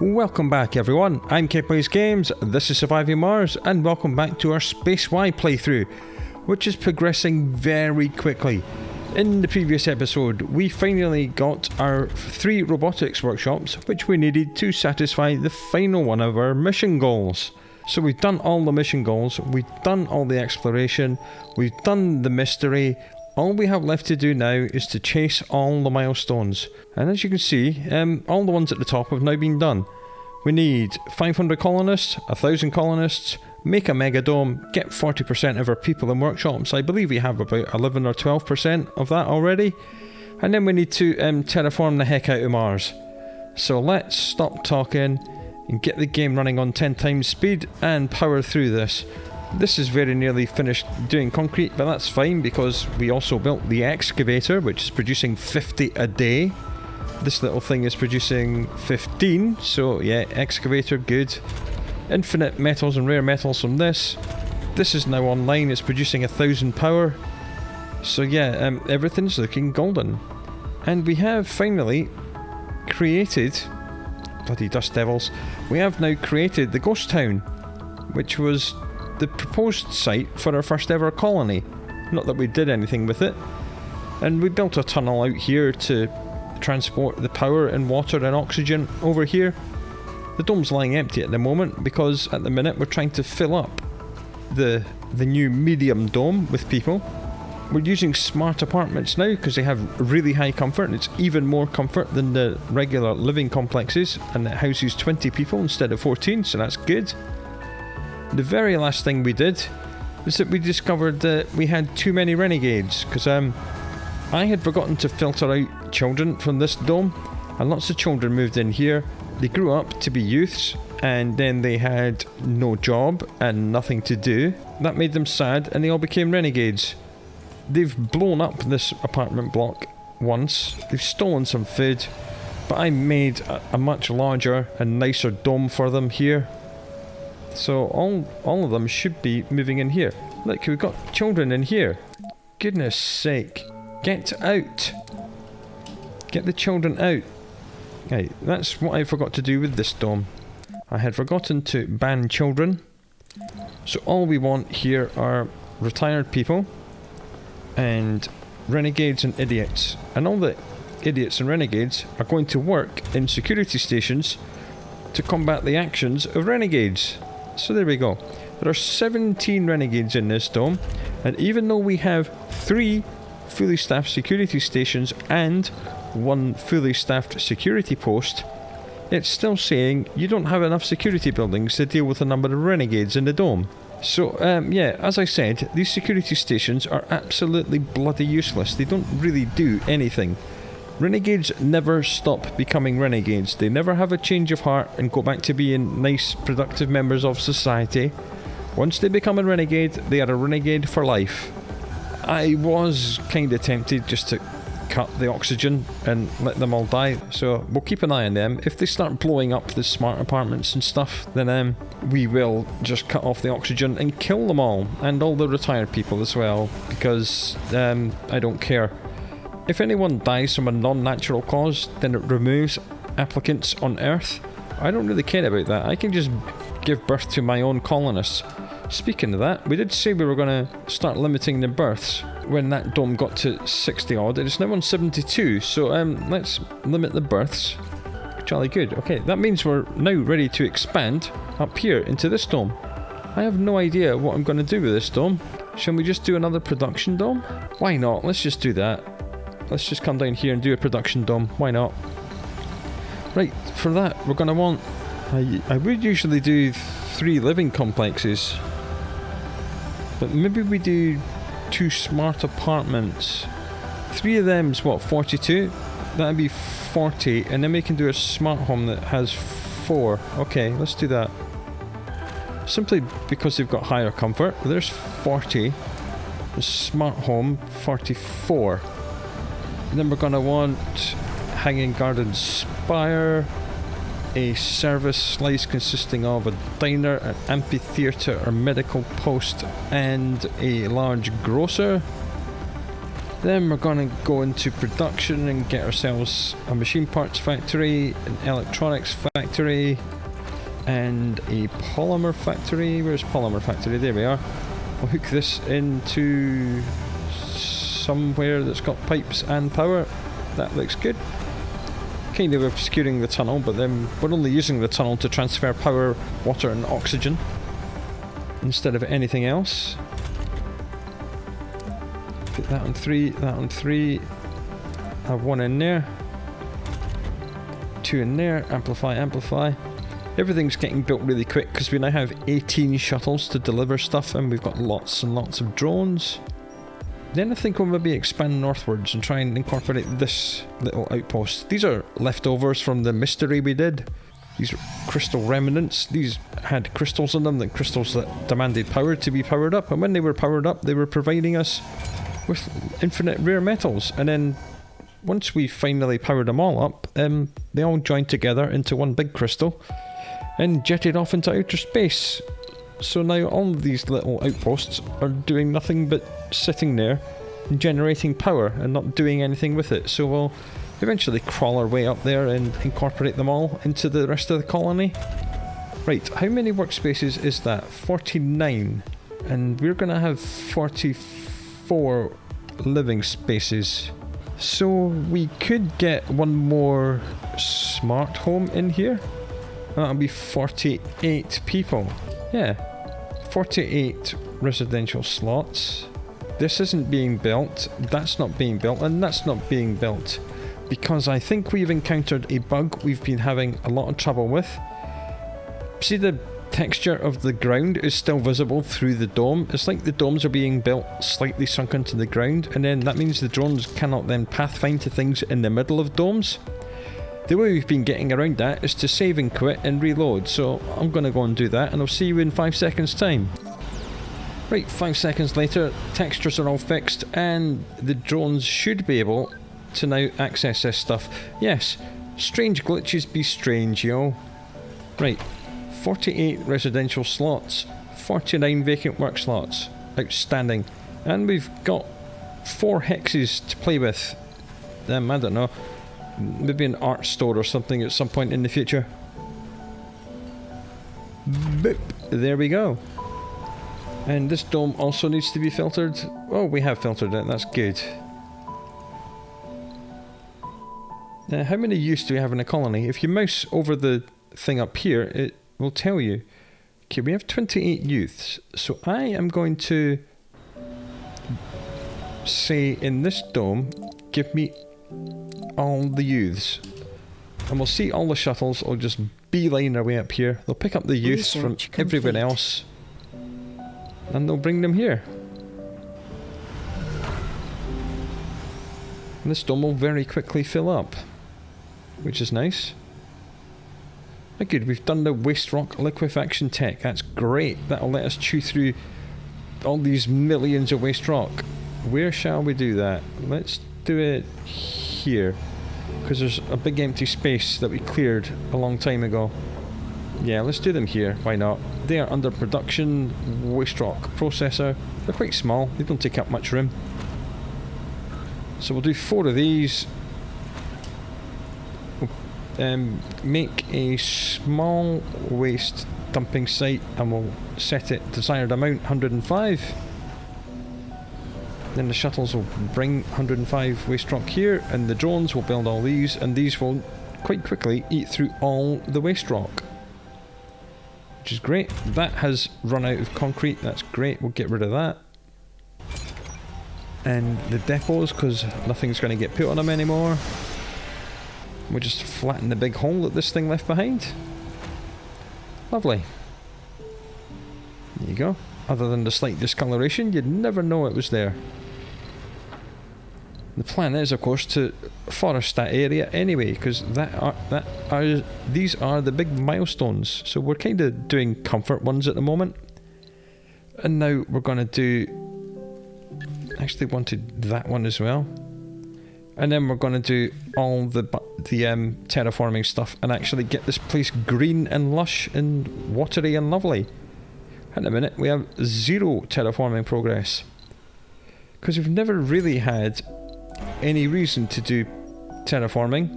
Welcome back everyone, I'm Plays Games, this is Surviving Mars, and welcome back to our SpaceY playthrough, which is progressing very quickly. In the previous episode, we finally got our 3 robotics workshops, which we needed to satisfy the final one of our mission goals. So we've done all the mission goals, we've done all the exploration, we've done the mystery. All we have left to do now is to chase all the milestones. And as you can see, all the ones at the top have now been done. We need 500 colonists, 1,000 colonists, make a megadome, get 40% of our people in workshops. I believe we have about 11 or 12% of that already. And then we need to terraform the heck out of Mars. So let's stop talking and get the game running on 10 times speed and power through this. This is very nearly finished doing concrete, but that's fine because we also built the excavator, which is producing 50 a day. This little thing is producing 15, so yeah, excavator, good. Infinite metals and rare metals from this. This is now online, it's producing 1,000 power. So yeah, everything's looking golden. And we have finally created, bloody dust devils, we have now created the ghost town, which was the proposed site for our first ever colony. Not that we did anything with it. And we built a tunnel out here to transport the power and water and oxygen over here. The dome's lying empty at the moment because at the minute we're trying to fill up the new medium dome with people. We're using smart apartments now because they have really high comfort, and it's even more comfort than the regular living complexes, and it houses 20 people instead of 14, so that's good. The very last thing we did was that we discovered that we had too many renegades, because I had forgotten to filter out children from this dome, and lots of children moved in here. They grew up to be youths, and then they had no job and nothing to do. That made them sad, and they all became renegades. They've blown up this apartment block once, they've stolen some food, but I made a much larger and nicer dome for them here. So all of them should be moving in here. Look, we've got children in here. Goodness sake. Get out. Get the children out. Right, that's what I forgot to do with this dome. I had forgotten to ban children. So all we want here are retired people and renegades and idiots. And all the idiots and renegades are going to work in security stations to combat the actions of renegades. So there we go. There are 17 renegades in this dome, and even though we have 3 fully staffed security stations and 1 fully staffed security post, it's still saying you don't have enough security buildings to deal with the number of renegades in the dome. So yeah, as I said, these security stations are absolutely bloody useless. They don't really do anything. Renegades never stop becoming renegades. They never have a change of heart and go back to being nice, productive members of society. Once they become a renegade, they are a renegade for life. I was kind of tempted just to cut the oxygen and let them all die, so we'll keep an eye on them. If they start blowing up the smart apartments and stuff, then we will just cut off the oxygen and kill them all, and all the retired people as well, because I don't care. If anyone dies from a non-natural cause, then it removes applicants on Earth. I don't really care about that. I can just give birth to my own colonists. Speaking of that, we did say we were going to start limiting the births when that dome got to 60 odd. It's now on 72, so let's limit the births. Jolly good. Okay, that means we're now ready to expand up here into this dome. I have no idea what I'm going to do with this dome. Shall we just do another production dome? Why not? Let's just do that. Let's just come down here and do a production dome. Why not? Right, for that we're going to want... I would usually do 3 living complexes, but maybe we do 2 smart apartments. 3 of them's what, 42? That'd be 40, and then we can do a smart home that has 4. Okay, let's do that. Simply because they've got higher comfort. There's 40. The smart home, 44. And then we're going to want hanging garden spire, a service slice consisting of a diner, an amphitheatre or medical post, and a large grocer. Then we're going to go into production and get ourselves a machine parts factory, an electronics factory, and a polymer factory. Where's polymer factory? There we are. We'll hook this into somewhere that's got pipes and power. That looks good. Kind of obscuring the tunnel, but then we're only using the tunnel to transfer power, water and oxygen instead of anything else. Put that on 3, that on 3. Have 1 in there. 2 in there. Amplify, amplify. Everything's getting built really quick because we now have 18 shuttles to deliver stuff, and we've got lots and lots of drones. Then I think we'll maybe expand northwards and try and incorporate this little outpost. These are leftovers from the mystery we did. These are crystal remnants. These had crystals in them, the crystals that demanded power to be powered up, and when they were powered up they were providing us with infinite rare metals. And then once we finally powered them all up, they all joined together into one big crystal and jetted off into outer space. So now all of these little outposts are doing nothing but sitting there and generating power and not doing anything with it. So we'll eventually crawl our way up there and incorporate them all into the rest of the colony. Right, how many workspaces is that? 49. And we're going to have 44 living spaces. So we could get one more smart home in here. That'll be 48 people. Yeah, 48 residential slots. This isn't being built, that's not being built, and that's not being built. Because I think we've encountered a bug we've been having a lot of trouble with. See, the texture of the ground is still visible through the dome. It's like the domes are being built slightly sunk into the ground, and then that means the drones cannot then pathfind to things in the middle of domes. The way we've been getting around that is to save and quit and reload, so I'm going to go and do that, and I'll see you in 5 seconds time. Right, 5 seconds later, textures are all fixed, and the drones should be able to now access this stuff. Yes, strange glitches be strange, yo. Right, 48 residential slots, 49 vacant work slots. Outstanding. And we've got 4 hexes to play with. I don't know. Maybe an art store or something at some point in the future. Boop. There we go. And this dome also needs to be filtered. Oh, we have filtered it. That's good. Now, how many youths do we have in a colony? If you mouse over the thing up here, it will tell you. Okay, we have 28 youths. So I am going to say in this dome, give me all the youths. And we'll see all the shuttles will just beeline their way up here. They'll pick up the youths from everywhere else. And they'll bring them here. And this dome will very quickly fill up. Which is nice. Oh, good, we've done the waste rock liquefaction tech. That's great. That'll let us chew through all these millions of waste rock. Where shall we do that? Let's do it here. Because there's a big empty space that we cleared a long time ago. Yeah, let's do them here. Why not? They are under production. Waste rock processor. They're quite small. They don't take up much room. So we'll do 4 of these. Make a small waste dumping site and we'll set it desired amount 105. Then the shuttles will bring 105 waste rock here, and the drones will build all these, and these will quite quickly eat through all the waste rock, which is great. That has run out of concrete. That's great. We'll get rid of that. And the depots, because nothing's going to get put on them anymore. We'll just flatten the big hole that this thing left behind. Lovely. There you go. Other than the slight discoloration, you'd never know it was there. The plan is, of course, to forest that area anyway, because these are the big milestones. So we're kind of doing comfort ones at the moment. And now we're going to do... Actually wanted that one as well. And then we're going to do all the terraforming stuff and actually get this place green and lush and watery and lovely. In a minute, we have 0 terraforming progress. Because we've never really had any reason to do terraforming,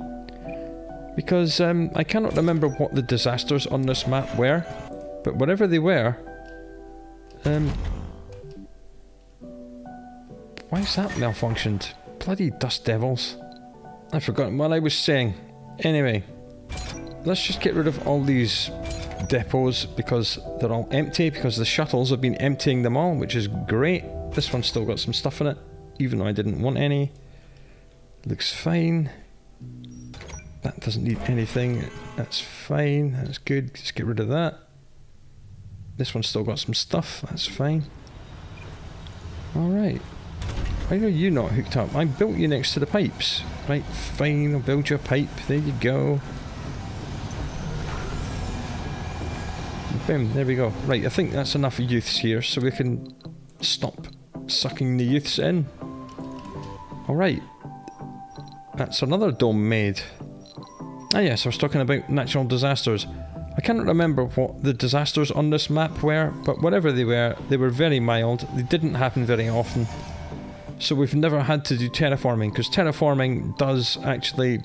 because I cannot remember what the disasters on this map were, but whatever they were, why's that malfunctioned? Bloody dust devils. I've forgotten what I was saying. Anyway, let's just get rid of all these depots because they're all empty, because the shuttles have been emptying them all, which is great. This one's still got some stuff in it, even though I didn't want any. Looks fine. That doesn't need anything. That's fine. That's good. Just get rid of that. This one's still got some stuff. That's fine. Alright. Why are you not hooked up? I built you next to the pipes. Right, fine. I'll build you a pipe. There you go. Boom. There we go. Right, I think that's enough youths here, so we can stop sucking the youths in. Alright. That's another dome made. Ah yes, I was talking about natural disasters. I cannot remember what the disasters on this map were, but whatever they were very mild. They didn't happen very often. So we've never had to do terraforming, because terraforming does actually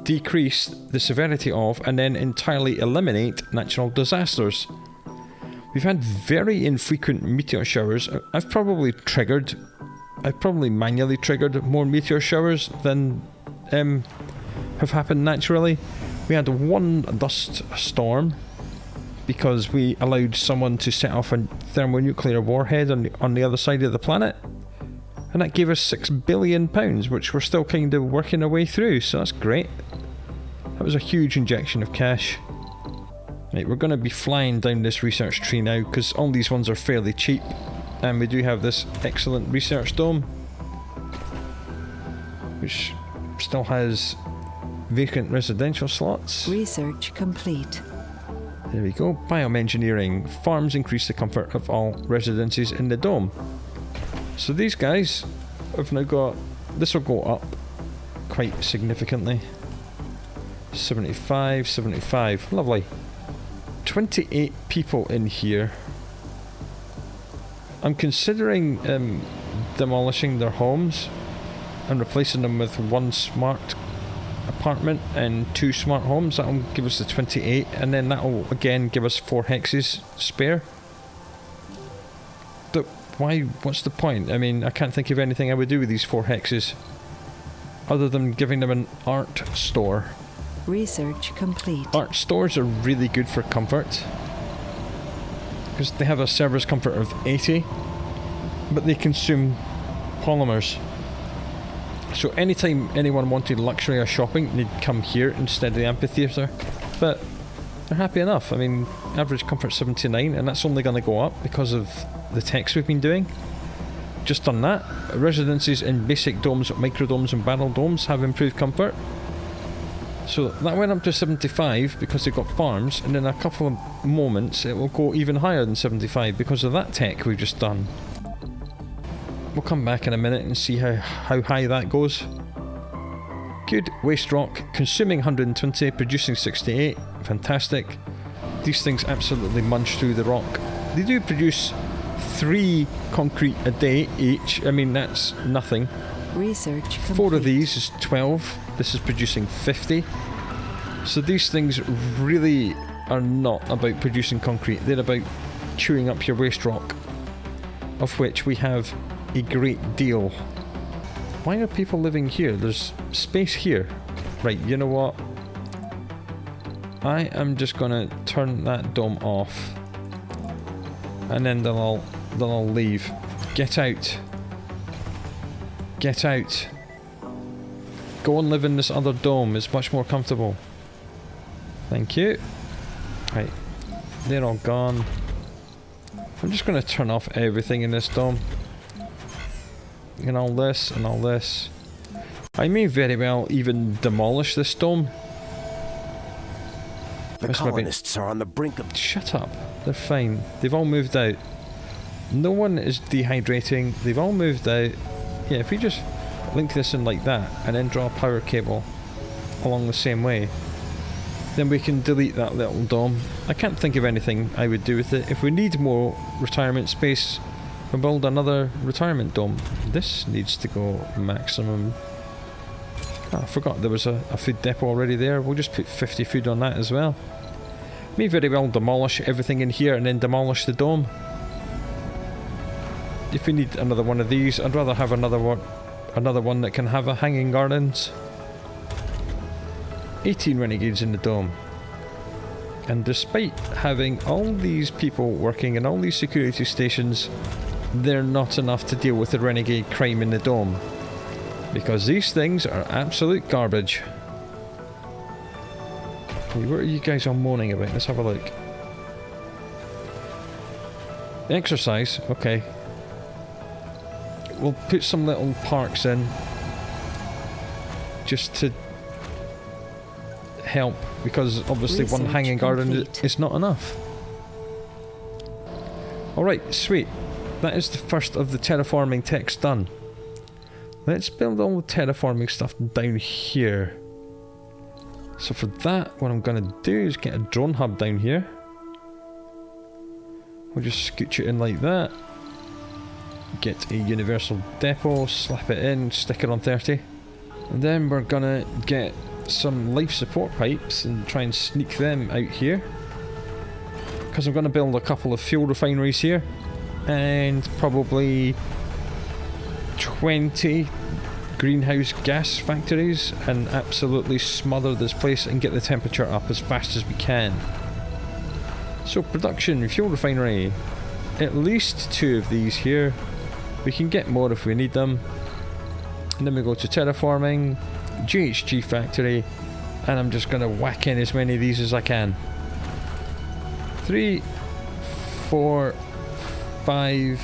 decrease the severity of and then entirely eliminate natural disasters. We've had very infrequent meteor showers. I've probably manually triggered more meteor showers than have happened naturally. We had one dust storm because we allowed someone to set off a thermonuclear warhead on the other side of the planet, and that gave us £6 billion, which we're still kind of working our way through, so that's great. That was a huge injection of cash. Right, we're going to be flying down this research tree now, because all these ones are fairly cheap, and we do have this excellent research dome, which still has vacant residential slots. Research complete. There we go. Bioengineering. Farms increase the comfort of all residences in the dome. So these guys have now got... This will go up quite significantly. 75, 75. Lovely. 28 people in here. I'm considering demolishing their homes and replacing them with one smart apartment and 2 smart homes. That'll give us the 28, and then that'll again give us 4 hexes spare. But why? What's the point? I mean, I can't think of anything I would do with these 4 hexes other than giving them an art store. Research complete. Art stores are really good for comfort because they have a server's comfort of 80, but they consume polymers. So anytime anyone wanted luxury or shopping, they'd come here instead of the amphitheatre. But they're happy enough. I mean, average comfort 79, and that's only going to go up because of the text we've been doing. Just done that. Residences in basic domes, microdomes and barrel domes have improved comfort. So that went up to 75 because they've got farms, and in a couple of moments it will go even higher than 75 because of that tech we've just done. We'll come back in a minute and see how high that goes. Good. Waste rock, consuming 120, producing 68. Fantastic. These things absolutely munch through the rock. They do produce 3 concrete a day each. I mean, that's nothing. Research complete. 4 of these is 12. This is producing 50. So these things really are not about producing concrete. They're about chewing up your waste rock, of which we have a great deal. Why are people living here? There's space here. Right, you know what? I am just gonna turn that dome off, and then they'll all leave. Get out. Get out. Go and live in this other dome. It's much more comfortable. Thank you. Right, they're all gone. I'm just gonna turn off everything in this dome. And all this, and all this. I may very well even demolish this dome. The colonists are on the brink of... Shut up. They're fine. They've all moved out. No one is dehydrating. They've all moved out. Yeah, if we just link this in like that, and then draw a power cable along the same way, then we can delete that little dome. I can't think of anything I would do with it. If we need more retirement space, We'll build another retirement dome. This needs to go maximum. Oh, I forgot there was a food depot already there. We'll just put 50 food on that as well. May very well demolish everything in here and then demolish the dome. If we need another one of these, I'd rather have another one that can have a hanging gardens. 18 renegades in the dome. And despite having all these people working in all these security stations, they're not enough to deal with the renegade crime in the dome. Because these things are absolute garbage. Hey, what are you guys all moaning about? Let's have a look. Exercise, okay. We'll put some little parks in. Just to help, because obviously Research one hanging garden complete. is not enough. Alright, sweet. That is the first of the terraforming techs done. Let's build all the terraforming stuff down here. So for that, what I'm going to do is get a drone hub down here. We'll just scooch it in like that. Get a universal depot, slap it in, stick it on 30. And then we're going to get some life support pipes and try and sneak them out here. Because I'm going to build a couple of fuel refineries here. And probably 20 greenhouse gas factories, and absolutely smother this place and get the temperature up as fast as we can. So production, fuel refinery, at least 2 of these here. We can get more if we need them. And then we go to terraforming, GHG factory, and I'm just going to whack in as many of these as I can. 3, 4, 5,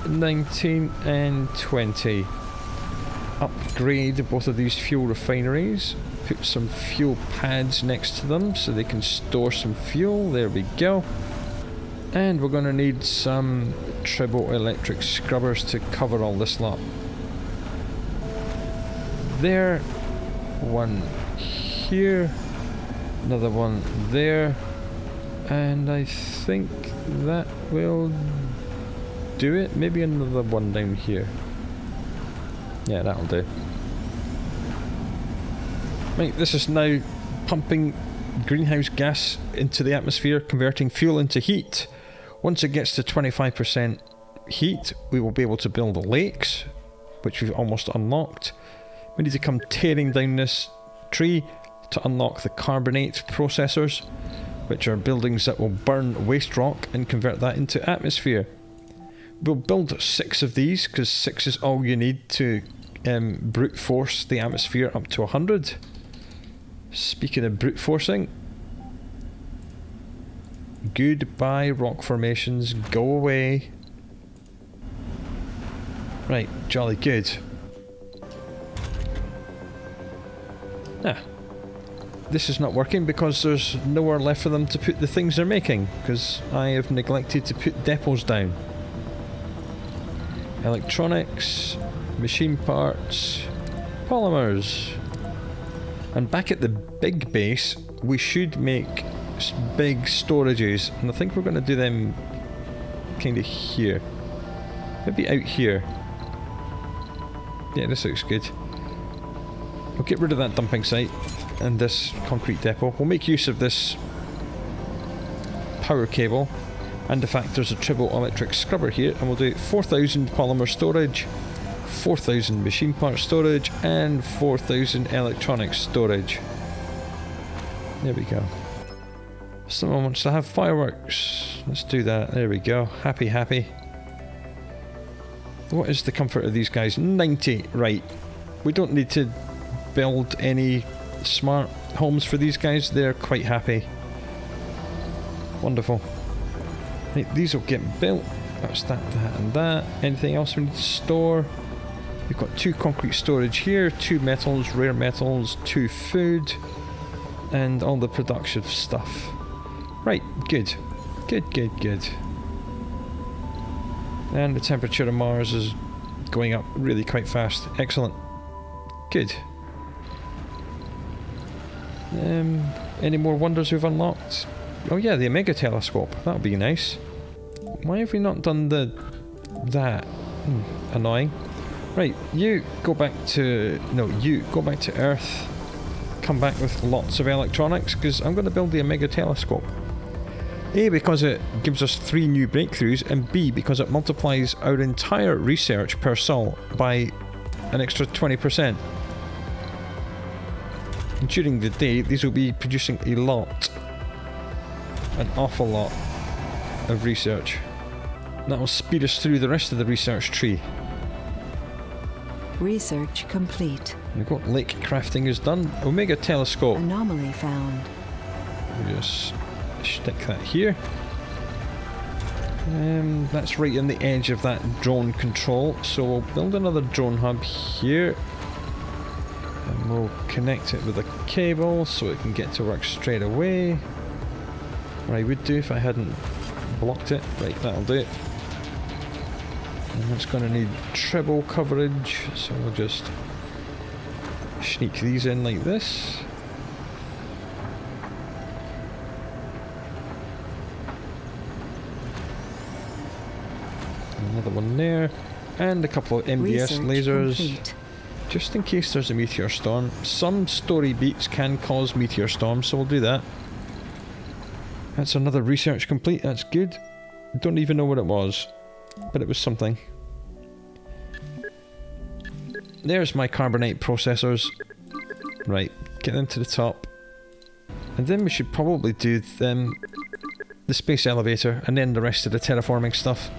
19 and 20. Upgrade both of these fuel refineries. Put some fuel pads next to them so they can store some fuel. There we go. And we're going to need some turbo-electric scrubbers to cover all this lot. There. One here. Another one there. And I think that will do it. Maybe another one down here. Yeah, that'll do. Right, this is now pumping greenhouse gas into the atmosphere, converting fuel into heat. Once it gets to 25% heat, we will be able to build lakes, which we've almost unlocked. We need to come tearing down this tree to unlock the carbonate processors, which are buildings that will burn waste rock and convert that into atmosphere. We'll build 6 of these, because 6 is all you need to brute force the atmosphere up to 100. Speaking of brute forcing, goodbye rock formations, go away. Right, jolly good. This is not working because there's nowhere left for them to put the things they're making, because I have neglected to put depots down. Electronics, machine parts, polymers. And back at the big base, we should make big storages, and I think we're going to do them kind of here. Maybe out here. Yeah, this looks good. We'll get rid of that dumping site and this concrete depot. We'll make use of this power cable, and the fact there's a turbo-electric scrubber here, and we'll do 4,000 polymer storage, 4,000 machine part storage, and 4,000 electronics storage. There we go. Someone wants to have fireworks. Let's do that. There we go. Happy, happy. What is the comfort of these guys? 90. Right. We don't need to build any smart homes for these guys. They're quite happy. Wonderful. Right, these will get built. That's that, and that. Anything else we need to store? We've got 2 concrete storage here, 2 metals, rare metals, 2 food, and all the production stuff. Right, good. Good, good, good. And the temperature of Mars is going up really quite fast. Excellent. Good. Any more wonders we've unlocked? Oh yeah, the Omega telescope. That'll be nice. Why have we not done the that. Annoying. Right, you go back to... No, you go back to Earth. Come back with lots of electronics, because I'm going to build the Omega telescope. A, because it gives us 3 new breakthroughs, and B, because it multiplies our entire research per sol by an extra 20%. And during the day, these will be producing a lot. An awful lot of research. That will speed us through the rest of the research tree. Research complete. We've got lake crafting is done. Omega telescope. Anomaly found. We'll just stick that here. That's right in the edge of that drone control. So we'll build another drone hub here. And we'll connect it with a cable so it can get to work straight away. What I would do if I hadn't blocked it. Right, that'll do it. And it's going to need treble coverage, so we'll just sneak these in like this. Another one there, and a couple of MDS lasers, complete. Just in case there's a meteor storm. Some story beats can cause meteor storms, so we'll do that. That's another research complete, that's good. Don't even know what it was, but it was something. There's my carbonite processors. Right, get them to the top. And then we should probably do them, the space elevator, and then the rest of the terraforming stuff.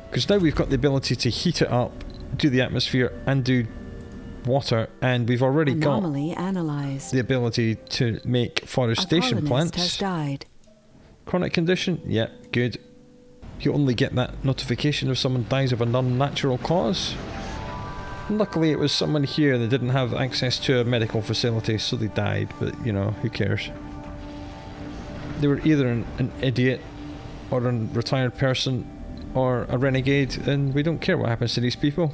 Because now we've got the ability to heat it up, do the atmosphere, and do water, and we've already got the ability to make forestation plants. Has died. Chronic condition? Yep, good. You only get that notification if someone dies of a non-natural cause. Luckily it was someone here that didn't have access to a medical facility, so they died, but you know, who cares. They were either an idiot, or a retired person, or a renegade, and we don't care what happens to these people.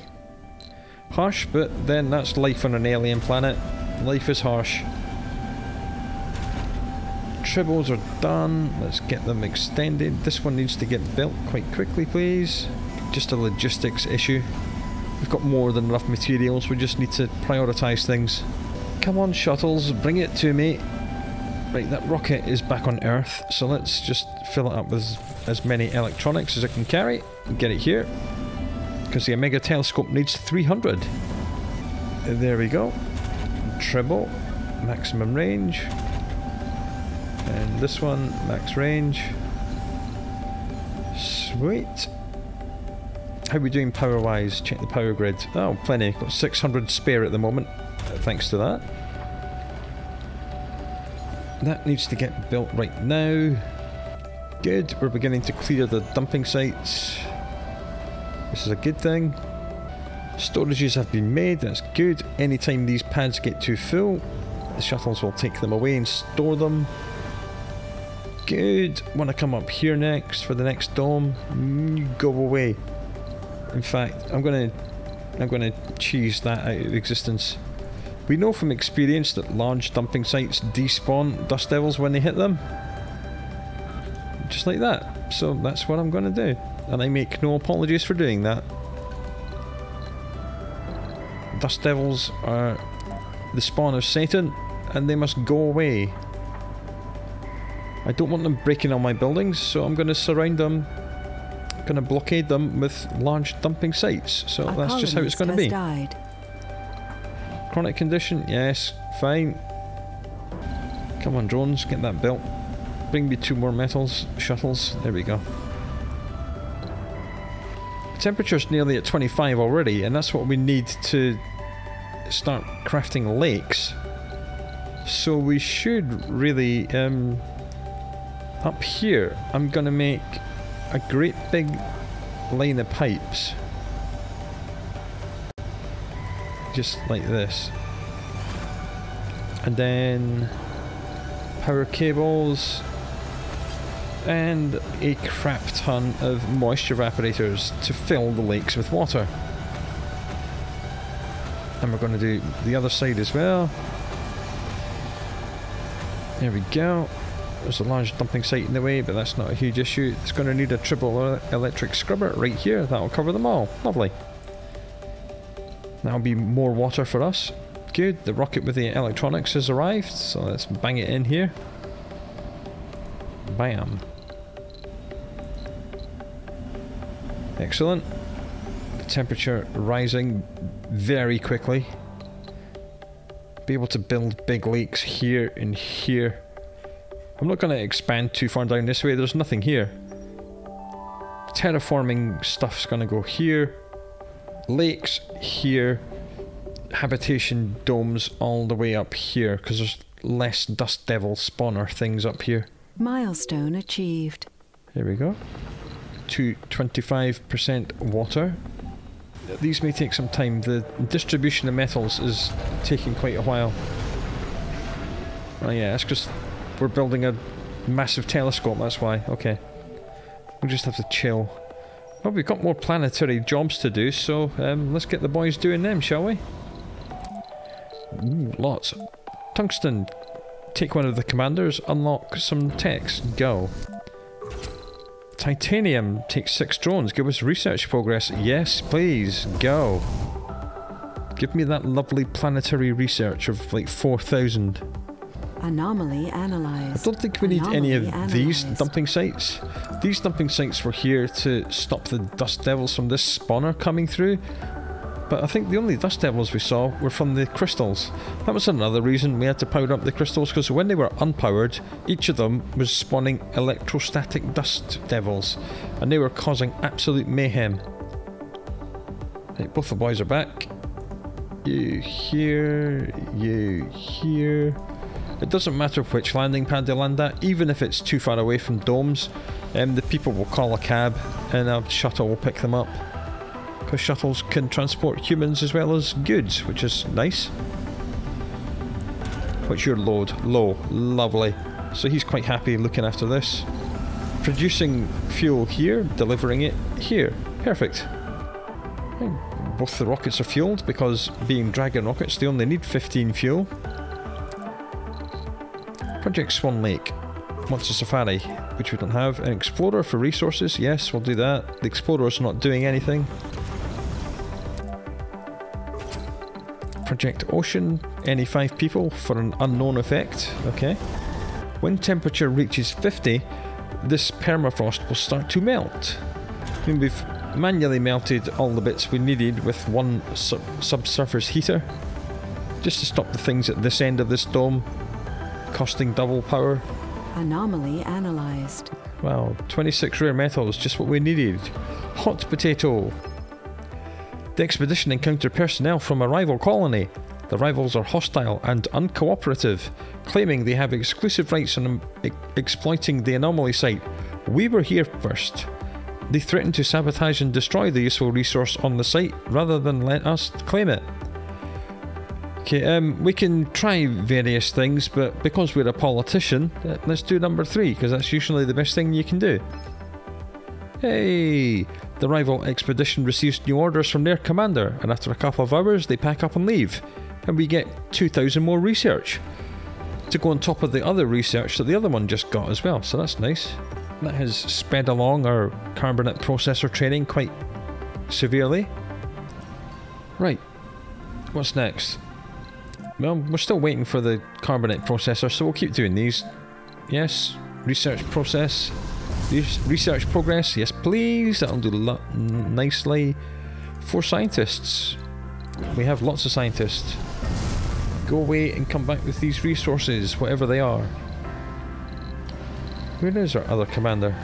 Harsh, but then that's life on an alien planet. Life is harsh. Tribbles are done. Let's get them extended. This one needs to get built quite quickly, please. Just a logistics issue. We've got more than enough materials. We just need to prioritise things. Come on, shuttles, bring it to me. Right, that rocket is back on Earth, so let's just fill it up with as many electronics as it can carry and get it here. Because the Omega telescope needs 300. There we go. Treble, maximum range. And this one, max range. Sweet. How are we doing power wise? Check the power grid. Oh, plenty. Got 600 spare at the moment, thanks to that. That needs to get built right now. Good. We're beginning to clear the dumping sites. This is a good thing. Storages have been made. That's good. Anytime these pads get too full, the shuttles will take them away and store them. Good. Want to come up here next for the next dome? Go away. In fact, I'm gonna cheese that out of existence. We know from experience that large dumping sites despawn dust devils when they hit them. Just like that. So that's what I'm gonna do. And I make no apologies for doing that. Dust devils are the spawn of Satan, and they must go away. I don't want them breaking all my buildings, so I'm going to surround them, going to blockade them with large dumping sites. So that's just how it's going to be. Died. Chronic condition? Yes, fine. Come on, drones, get that built. Bring me 2 more metals, shuttles. There we go. Temperature's nearly at 25 already, and that's what we need to start crafting lakes. So we should really, up here, I'm gonna make a great big line of pipes. Just like this. And then power cables. And a crap ton of moisture evaporators to fill the lakes with water. And we're going to do the other side as well. There we go. There's a large dumping site in the way, but that's not a huge issue. It's going to need a triple electric scrubber right here. That'll cover them all. Lovely. That'll be more water for us. Good. The rocket with the electronics has arrived, so let's bang it in here. Bam. Excellent. The temperature rising very quickly. Be able to build big lakes here and here. I'm not going to expand too far down this way. There's nothing here. Terraforming stuff's going to go here. Lakes here. Habitation domes all the way up here because there's less dust devil spawner things up here. Milestone achieved. There we go. To 25% water. These may take some time. The distribution of metals is taking quite a while. Oh yeah, that's because we're building a massive telescope, that's why. Okay. We'll just have to chill. Well, we've got more planetary jobs to do, so let's get the boys doing them, shall we? Ooh, lots. Tungsten. Take one of the commanders, unlock some techs, go. Titanium, take 6 drones, give us research progress, yes please, go. Give me that lovely planetary research of like 4,000. Anomaly analyzed. I don't think we need any of these dumping sites. These dumping sites were here to stop the dust devils from this spawner coming through. But I think the only dust devils we saw were from the crystals. That was another reason we had to power up the crystals, because when they were unpowered, each of them was spawning electrostatic dust devils, and they were causing absolute mayhem. Right, both the boys are back. You here, you here. It doesn't matter which landing pad they land at, even if it's too far away from domes. The people will call a cab, and a shuttle will pick them up. Because shuttles can transport humans as well as goods, which is nice. What's your load? Low. Lovely. So he's quite happy looking after this. Producing fuel here, delivering it here. Perfect. Both the rockets are fueled, because being Dragon rockets, they only need 15 fuel. Project Swan Lake. Wants a safari, which we don't have. An explorer for resources. Yes, we'll do that. The explorer's not doing anything. Project Ocean, any 5 people for an unknown effect. Okay. When temperature reaches 50, this permafrost will start to melt. I mean, we've manually melted all the bits we needed with one subsurface heater, just to stop the things at this end of this dome costing double power. Anomaly analyzed. Wow, 26 rare metals, just what we needed. Hot potato. The expedition encountered personnel from a rival colony. The rivals are hostile and uncooperative, claiming they have exclusive rights on exploiting the anomaly site. We were here first. They threatened to sabotage and destroy the useful resource on the site rather than let us claim it. Okay, we can try various things, but because we're a politician, let's do number 3, because that's usually the best thing you can do. Hey! The rival expedition receives new orders from their commander, and after a couple of hours they pack up and leave, and we get 2,000 more research to go on top of the other research that the other one just got as well, so that's nice. That has sped along our carbonate processor training quite severely. Right, what's next? Well, we're still waiting for the carbonate processor, so we'll keep doing these. Yes, research process. Research progress, yes please, that'll do nicely. 4 scientists. We have lots of scientists. Go away and come back with these resources, whatever they are. Where is our other commander?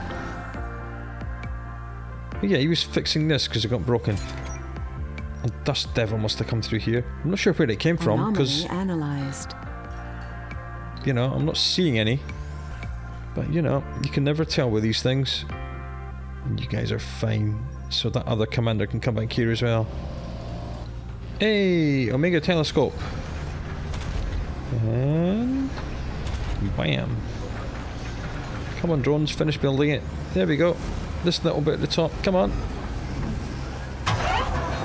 Oh yeah, he was fixing this because it got broken. A dust devil must have come through here. I'm not sure where it came from, because you know, I'm not seeing any. But, you know, you can never tell with these things. You guys are fine. So that other commander can come back here as well. Hey! Omega telescope. And... bam. Come on, drones. Finish building it. There we go. This little bit at the top. Come on.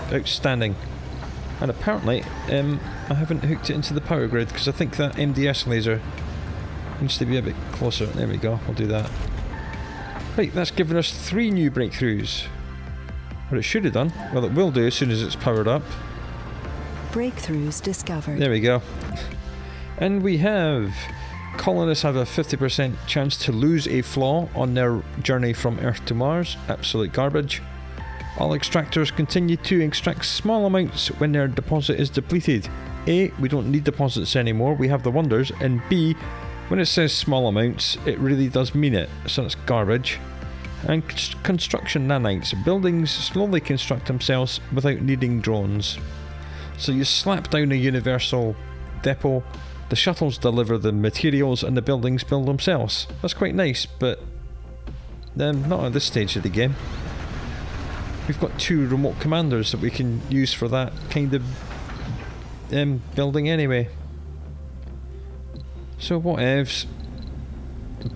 Outstanding. And apparently, I haven't hooked it into the power grid, because I think that MDS laser Needs to be a bit closer. There we go. We'll do that. Right, that's given us 3 new breakthroughs. Or it should have done. Well, it will do as soon as it's powered up. Breakthroughs discovered. There we go. And we have... Colonists have a 50% chance to lose a flaw on their journey from Earth to Mars. Absolute garbage. All extractors continue to extract small amounts when their deposit is depleted. A, we don't need deposits anymore, we have the wonders. And B, when it says small amounts, it really does mean it. So that's garbage. And construction nanites. Buildings slowly construct themselves without needing drones. So you slap down a universal depot, the shuttles deliver the materials and the buildings build themselves. That's quite nice, but not at this stage of the game. We've got 2 remote commanders that we can use for that kind of building anyway. So whatevs.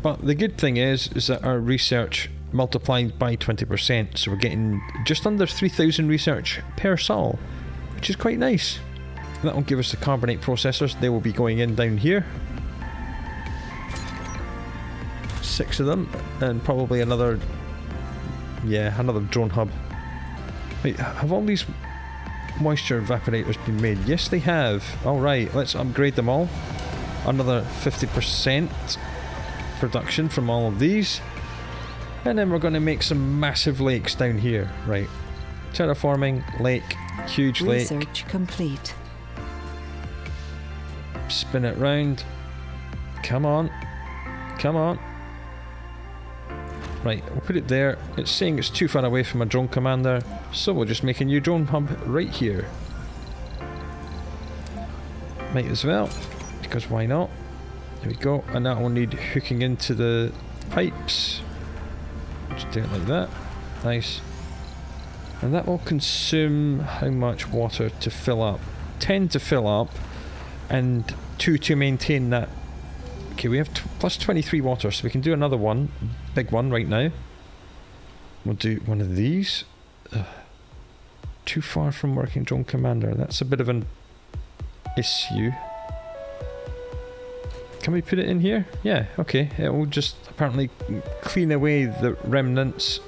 But the good thing is that our research multiplied by 20%, so we're getting just under 3,000 research per sol, which is quite nice. That'll give us the carbonate processors. They will be going in down here. 6 of them, and probably another drone hub. Wait, have all these moisture evaporators been made? Yes, they have. Alright, let's upgrade them all. Another 50% production from all of these. And then we're going to make some massive lakes down here. Right. Terraforming, lake, huge lake. Research complete. Spin it round. Come on. Come on. Right, we'll put it there. It's saying it's too far away from a drone commander, so we'll just make a new drone hub right here. Might as well, because why not? There we go, and that will need hooking into the pipes. Just do it like that. Nice. And that will consume how much water to fill up? 10 to fill up, and 2 to maintain that. Okay, we have plus 23 water, so we can do another one, big one right now. We'll do one of these. Too far from working drone commander. That's a bit of an issue. Can we put it in here? Yeah, okay. It will just apparently clean away the remnants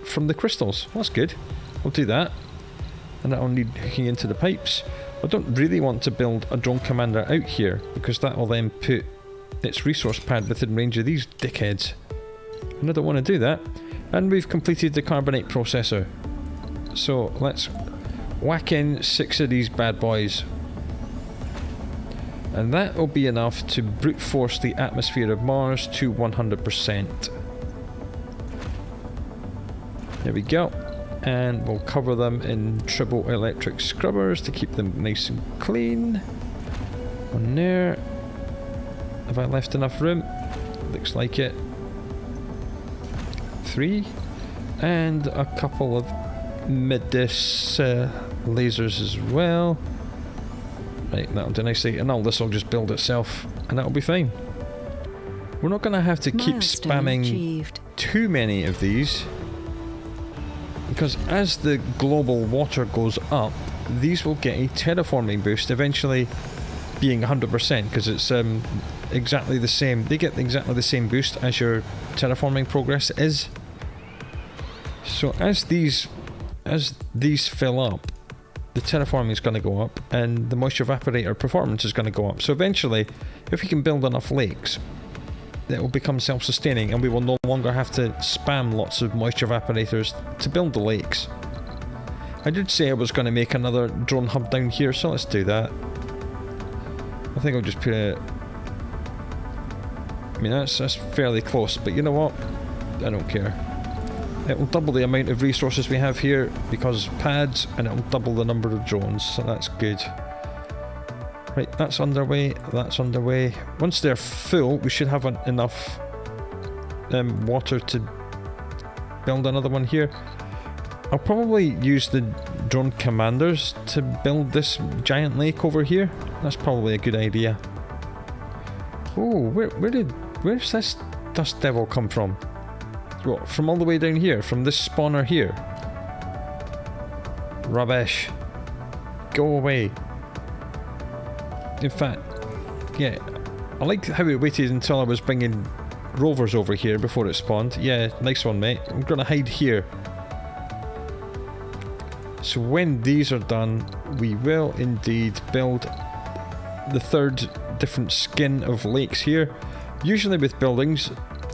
from the crystals. That's good. We'll do that. And that will need hooking into the pipes. I don't really want to build a drone commander out here, because that will then put its resource pad within range of these dickheads. And I don't want to do that. And we've completed the carbonate processor. So let's whack in 6 of these bad boys. And that will be enough to brute force the atmosphere of Mars to 100%. There we go. And we'll cover them in triple electric scrubbers to keep them nice and clean. On there. Have I left enough room? Looks like it. 3. And a couple of mid-dis lasers as well. Right, that'll do nicely. And all this will just build itself, and that'll be fine. We're not going to have to keep spamming too many of these, because as the global water goes up, these will get a terraforming boost, eventually being 100%, because it's exactly the same. They get exactly the same boost as your terraforming progress is. So as these fill up, the terraforming is going to go up, and the moisture evaporator performance is going to go up. So eventually, if we can build enough lakes, it will become self-sustaining, and we will no longer have to spam lots of moisture evaporators to build the lakes. I did say I was going to make another drone hub down here, so let's do that. I think I'll just put it... I mean, that's fairly close, but you know what? I don't care. It will double the amount of resources we have here because pads, and it will double the number of drones, so that's good. Right, that's underway, that's underway. Once they're full, we should have enough water to build another one here. I'll probably use the drone commanders to build this giant lake over here. That's probably a good idea. Oh, where's this dust devil come from? What, from all the way down here? From this spawner here? Rubbish. Go away. In fact, yeah, I like how it waited until I was bringing rovers over here before it spawned. Yeah, nice one, mate. I'm gonna hide here. So when these are done, we will indeed build the third different skin of lakes here. Usually with buildings,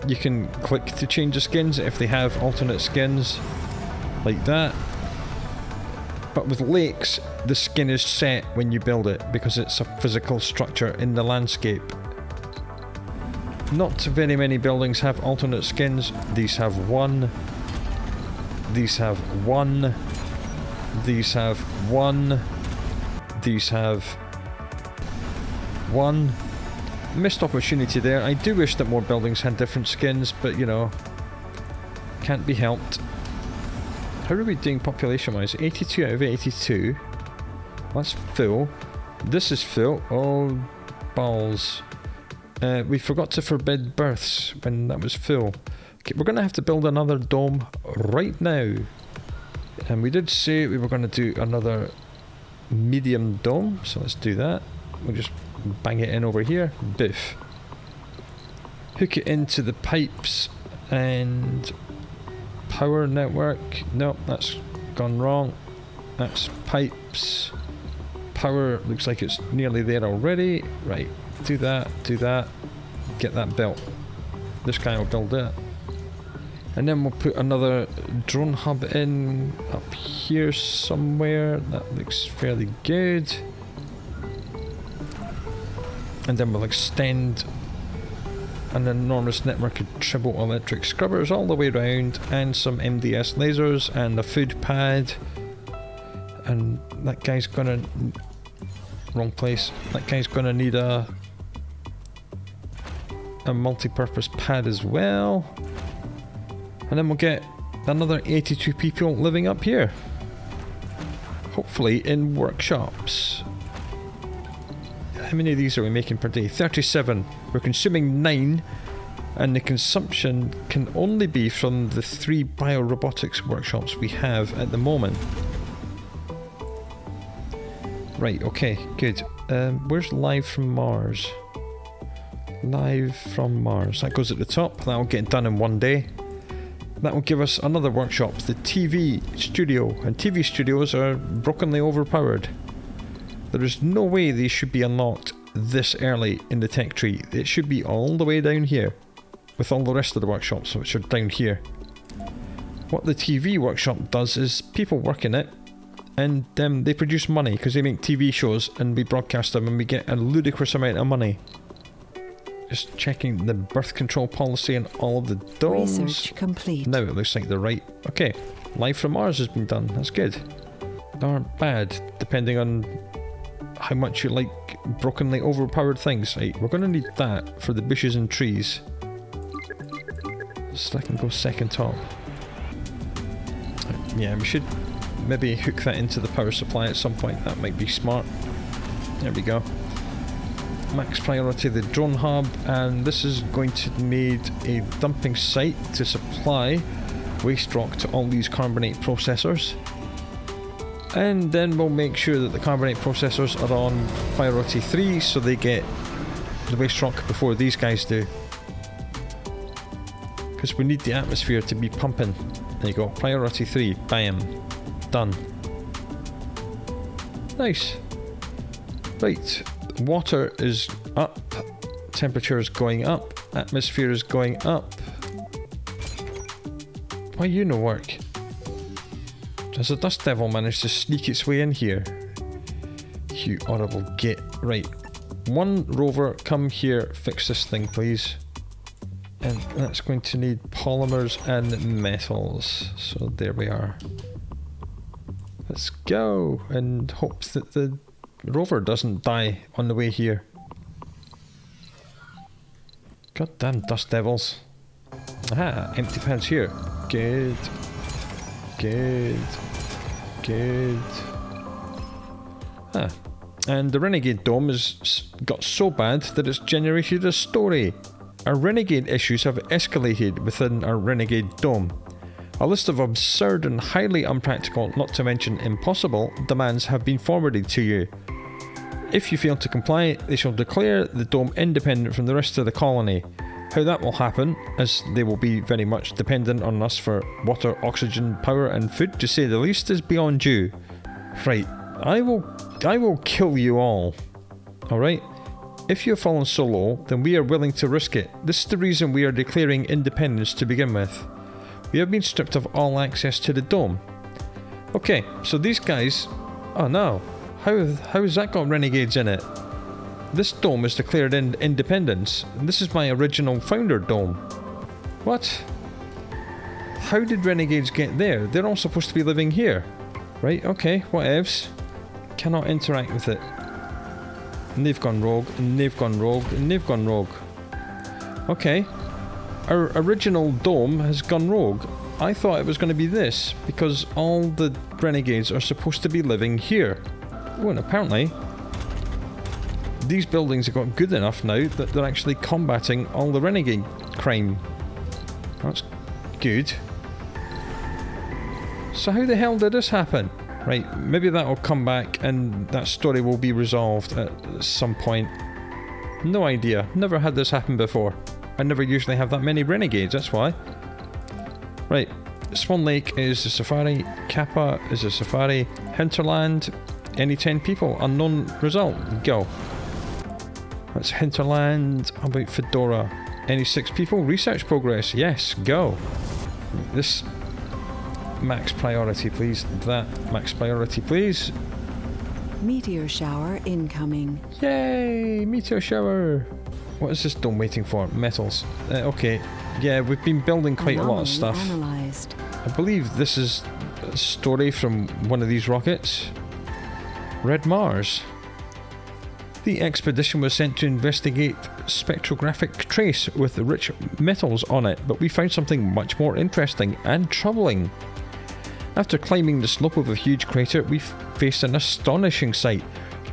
you can click to change the skins if they have alternate skins, like that. But with lakes, the skin is set when you build it because it's a physical structure in the landscape. Not very many buildings have alternate skins. These have one. These have one. These have one. These have one. Missed opportunity there. I do wish that more buildings had different skins, but you know, can't be helped. How are we doing population wise? 82 out of 82. That's full. This is full. Oh, balls. We forgot to forbid births when that was full. Okay, we're going to have to build another dome right now. And we did say we were going to do another medium dome, so let's do that. We'll just bang it in over here. Biff. Hook it into the pipes and power network. Nope, that's gone wrong. That's pipes. Power looks like it's nearly there already. Right, do that, get that built. This guy will build it. And then we'll put another drone hub in up here somewhere. That looks fairly good. And then we'll extend an enormous network of triple electric scrubbers all the way around, and some MDS lasers and a food pad. And that guy's gonna... wrong place. That guy's gonna need a multi-purpose pad as well. And then we'll get another 82 people living up here. Hopefully in workshops. How many of these are we making per day? 37. We're consuming 9. And the consumption can only be from the 3 biorobotics workshops we have at the moment. Right, okay, good. Where's live from Mars? Live from Mars. That goes at the top. That'll get done in one day. That will give us another workshop, the TV studio. And TV studios are brokenly overpowered. There is no way these should be unlocked this early in the tech tree. It should be all the way down here, with all the rest of the workshops which are down here. What the TV workshop does is people work in it, and they produce money because they make TV shows and we broadcast them and we get a ludicrous amount of money. Just checking the birth control policy and all of the domes. Research complete. Now it looks like they're right. Okay, live from Mars has been done. That's good. Or bad, depending on how much you like brokenly overpowered things. Right, we're going to need that for the bushes and trees. So I can go second top. Yeah, we should maybe hook that into the power supply at some point. That might be smart. There we go. Max priority the drone hub, and this is going to need a dumping site to supply waste rock to all these carbonate processors. And then we'll make sure that the carbonate processors are on priority 3 so they get the waste rock before these guys do. Because we need the atmosphere to be pumping. There you go, priority 3, bam, done. Nice. Right, water is up, temperature is going up, atmosphere is going up. Why you no work? Does the dust devil manage to sneak its way in here? You horrible git. Right, one rover, come here, fix this thing please. And that's going to need polymers and metals. So there we are. Let's go and hope that the rover doesn't die on the way here. Goddamn dust devils. Aha, empty pads here. Good. Good. Good. Ah. And the Renegade Dome has got so bad that it's generated a story. Our Renegade issues have escalated within our Renegade Dome. A list of absurd and highly unpractical, not to mention impossible, demands have been forwarded to you. If you fail to comply, they shall declare the dome independent from the rest of the colony. How that will happen, as they will be very much dependent on us for water, oxygen, power and food, to say the least, is beyond you. Right, I will kill you all. Alright? If you have fallen so low, then we are willing to risk it. This is the reason we are declaring independence to begin with. We have been stripped of all access to the dome. Okay, so these guys... Oh no, how has that got renegades in it? This dome is declared independence. This is my original founder dome. What? How did renegades get there? They're all supposed to be living here. Right, okay, whatevs. Cannot interact with it. And they've gone rogue, and they've gone rogue, and they've gone rogue. Okay. Our original dome has gone rogue. I thought it was going to be this, because all the renegades are supposed to be living here. Oh, and apparently these buildings have got good enough now that they're actually combating all the renegade crime. That's good. So how the hell did this happen? Right, maybe that'll come back and that story will be resolved at some point. No idea. Never had this happen before. I never usually have that many renegades, that's why. Right, Swan Lake is a safari, Kappa is a safari, Hinterland, any 10 people, unknown result, go. That's Hinterland. How about Fedora? Any 6 people? Research progress. Yes, go. This max priority, please. That max priority, please. Meteor shower incoming. Yay! Meteor shower. What is this dome waiting for? Metals. Okay. Yeah, we've been building quite a lot of stuff. Analyzed. I believe this is a story from one of these rockets. Red Mars. The expedition was sent to investigate spectrographic trace with rich metals on it, but we found something much more interesting and troubling. After climbing the slope of a huge crater, we faced an astonishing sight.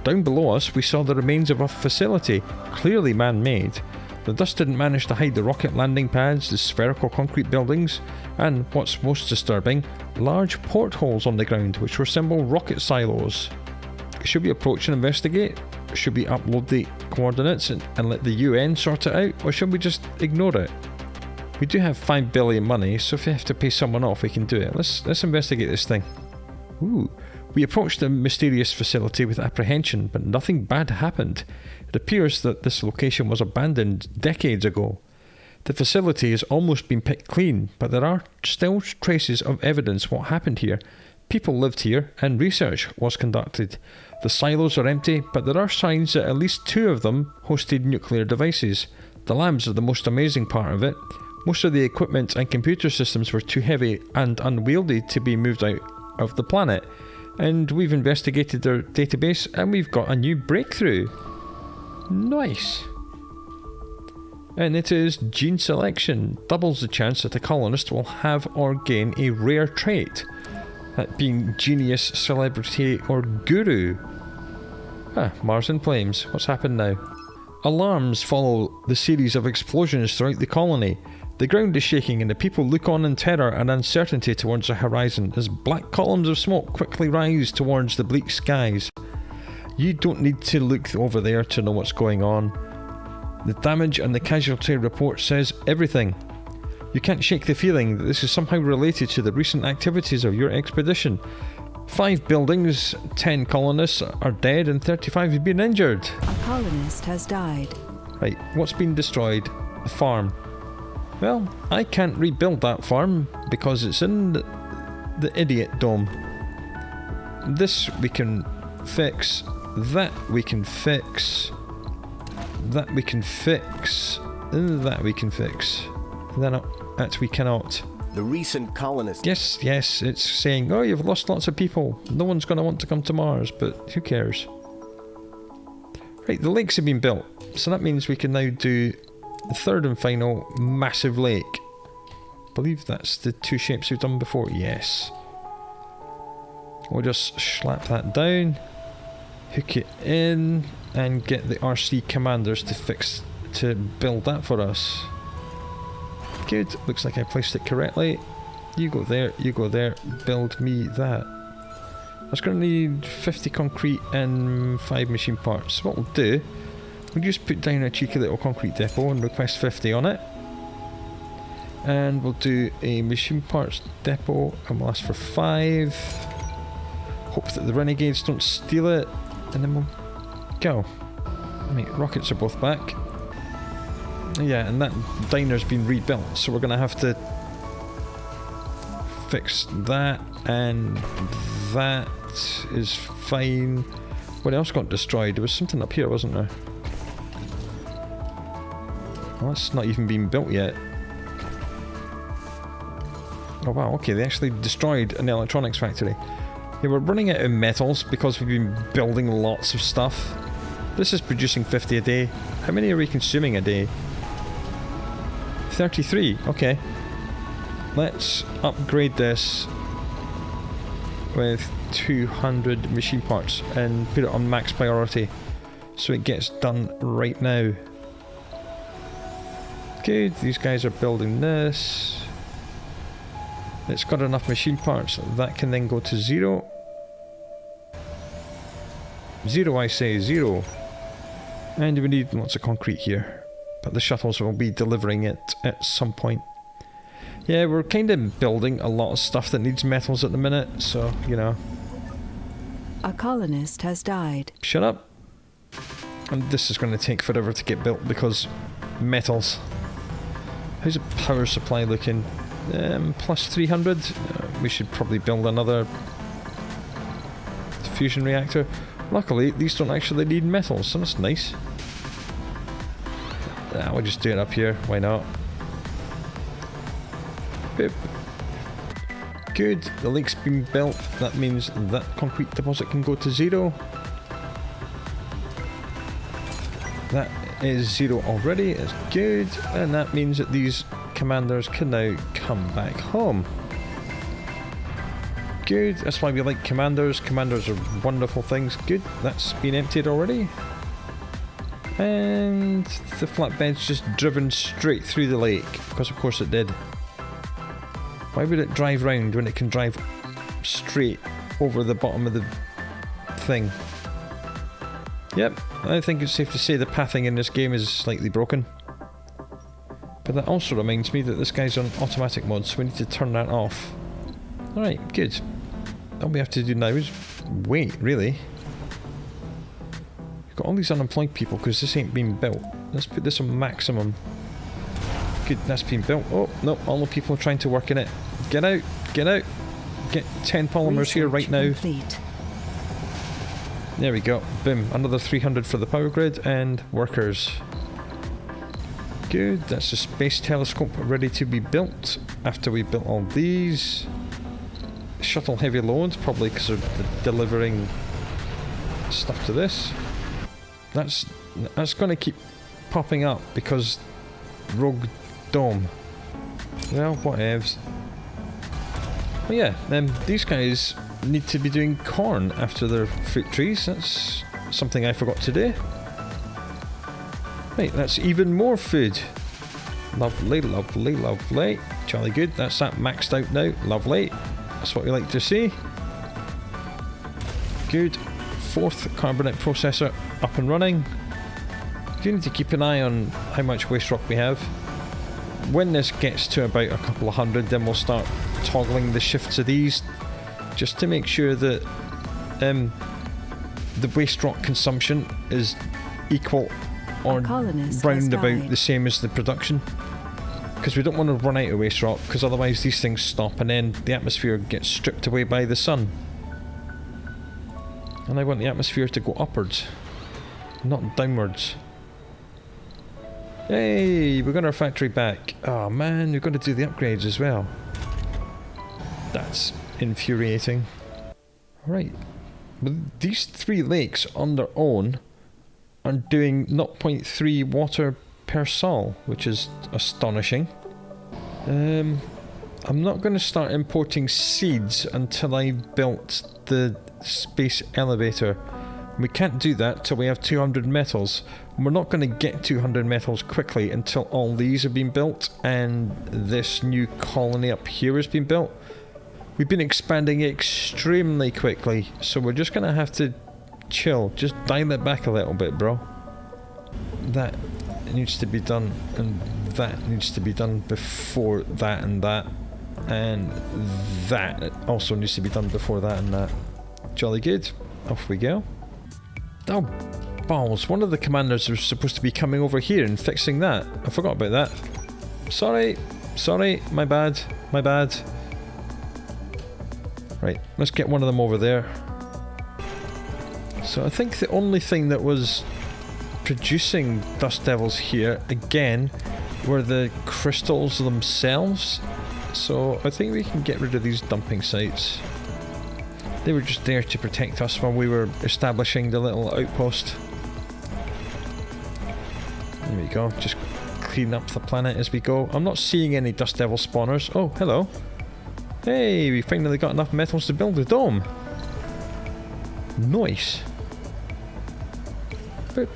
Down below us, we saw the remains of a facility, clearly man-made. The dust didn't manage to hide the rocket landing pads, the spherical concrete buildings, and, what's most disturbing, large portholes on the ground which resemble rocket silos. Should we approach and investigate? Should we upload the coordinates and let the UN sort it out, or should we just ignore it? We do have 5 billion money, so if we have to pay someone off, we can do it. Let's investigate this thing. Ooh. We approached the mysterious facility with apprehension, but nothing bad happened. It appears that this location was abandoned decades ago. The facility has almost been picked clean, but there are still traces of evidence what happened here. People lived here, and research was conducted. The silos are empty, but there are signs that at least 2 of them hosted nuclear devices. The labs are the most amazing part of it. Most of the equipment and computer systems were too heavy and unwieldy to be moved out of the planet. And we've investigated their database and we've got a new breakthrough. Nice. And it is gene selection. Doubles the chance that a colonist will have or gain a rare trait. That being genius, celebrity or guru. Mars in flames. What's happened now? Alarms follow the series of explosions throughout the colony. The ground is shaking and the people look on in terror and uncertainty towards the horizon as black columns of smoke quickly rise towards the bleak skies. You don't need to look over there to know what's going on. The damage and the casualty report says everything. You can't shake the feeling that this is somehow related to the recent activities of your expedition. 5 buildings, 10 colonists are dead and 35 have been injured. A colonist has died. Right, what's been destroyed? The farm. Well, I can't rebuild that farm because it's in the idiot dome. This we can fix. That we can fix. That we can fix. That we can fix. That we cannot. The recent colonists. Yes, it's saying, oh, you've lost lots of people. No one's going to want to come to Mars, but who cares? Right, the lakes have been built. So that means we can now do the third and final massive lake. I believe that's the 2 shapes we've done before. Yes. We'll just slap that down, hook it in, and get the RC commanders to build that for us. Good. Looks like I placed it correctly. You go there, build me that. That's going to need 50 concrete and 5 machine parts. So what we'll do, we'll just put down a cheeky little concrete depot and request 50 on it. And we'll do a machine parts depot and we'll ask for 5. Hope that the renegades don't steal it. And then we'll go. Right, rockets are both back. Yeah, and that diner's been rebuilt, so we're going to have to fix that, and that is fine. What else got destroyed? There was something up here, wasn't there? Well, that's not even been built yet. Oh wow, okay, they actually destroyed an electronics factory. Yeah, we're running out of metals because we've been building lots of stuff. This is producing 50 a day. How many are we consuming a day? 33, okay. Let's upgrade this with 200 machine parts and put it on max priority so it gets done right now. Good, these guys are building this. It's got enough machine parts that can then go to 0. 0, I say, 0. And we need lots of concrete here, but the shuttles will be delivering it at some point. Yeah, we're kind of building a lot of stuff that needs metals at the minute, so, you know. A colonist has died. Shut up. And this is going to take forever to get built because metals. How's the power supply looking? Plus 300. We should probably build another fusion reactor. Luckily, these don't actually need metals, so that's nice. We'll just do it up here. Why not? Boop. Good. The lake's been built. That means that concrete deposit can go to 0. That is 0 already. It's good. And that means that these commanders can now come back home. Good. That's why we like commanders. Commanders are wonderful things. Good. That's been emptied already. And the flatbed's just driven straight through the lake, because of course it did. Why would it drive round when it can drive straight over the bottom of the thing? Yep, I think it's safe to say the pathing in this game is slightly broken. But that also reminds me that this guy's on automatic mode, so we need to turn that off. Alright, good. All we have to do now is wait, really. We've got all these unemployed people because this ain't been built. Let's put this on maximum. Good, that's been built. Oh, no, all the people are trying to work in it. Get out, get out. Get 10 polymers research here right now. Complete. There we go. Boom, another 300 for the power grid and workers. Good, that's the space telescope ready to be built after we built all these. Shuttle heavy loads, probably because they're delivering stuff to this. That's going to keep popping up because Rogue Dome. Well, whatevs. But yeah, these guys need to be doing corn after their fruit trees. That's something I forgot to do. Right, that's even more food. Lovely, lovely, lovely. Jolly good. That's that maxed out now. Lovely. That's what we like to see. Good. 4th carbonate processor up and running. You need to keep an eye on how much waste rock we have. When this gets to about a couple of hundred, then we'll start toggling the shifts of these just to make sure that the waste rock consumption is equal or round about the same as the production. Because we don't want to run out of waste rock, because otherwise these things stop and then the atmosphere gets stripped away by the sun. And I want the atmosphere to go upwards, not downwards. Hey, we got our factory back. Oh man, we've got to do the upgrades as well. That's infuriating. Alright, but these 3 lakes on their own are doing 0.3 water per sol, which is astonishing. I'm not going to start importing seeds until I built the space elevator. We can't do that till we have 200 metals. We're not going to get 200 metals quickly until all these have been built and this new colony up here has been built. We've been expanding extremely quickly, so we're just gonna have to chill. Just dial it back a little bit, bro. That needs to be done, and that needs to be done before that and that. And that also needs to be done before that and that. Jolly good. Off we go. Oh, balls. One of the commanders was supposed to be coming over here and fixing that. I forgot about that. Sorry. Sorry. My bad. My bad. Right. Let's get one of them over there. So I think the only thing that was producing dust devils here, again, were the crystals themselves. So I think we can get rid of these dumping sites. They were just there to protect us while we were establishing the little outpost. There we go, just clean up the planet as we go. I'm not seeing any dust devil spawners. Oh, hello. Hey, we finally got enough metals to build a dome. Nice. Boop.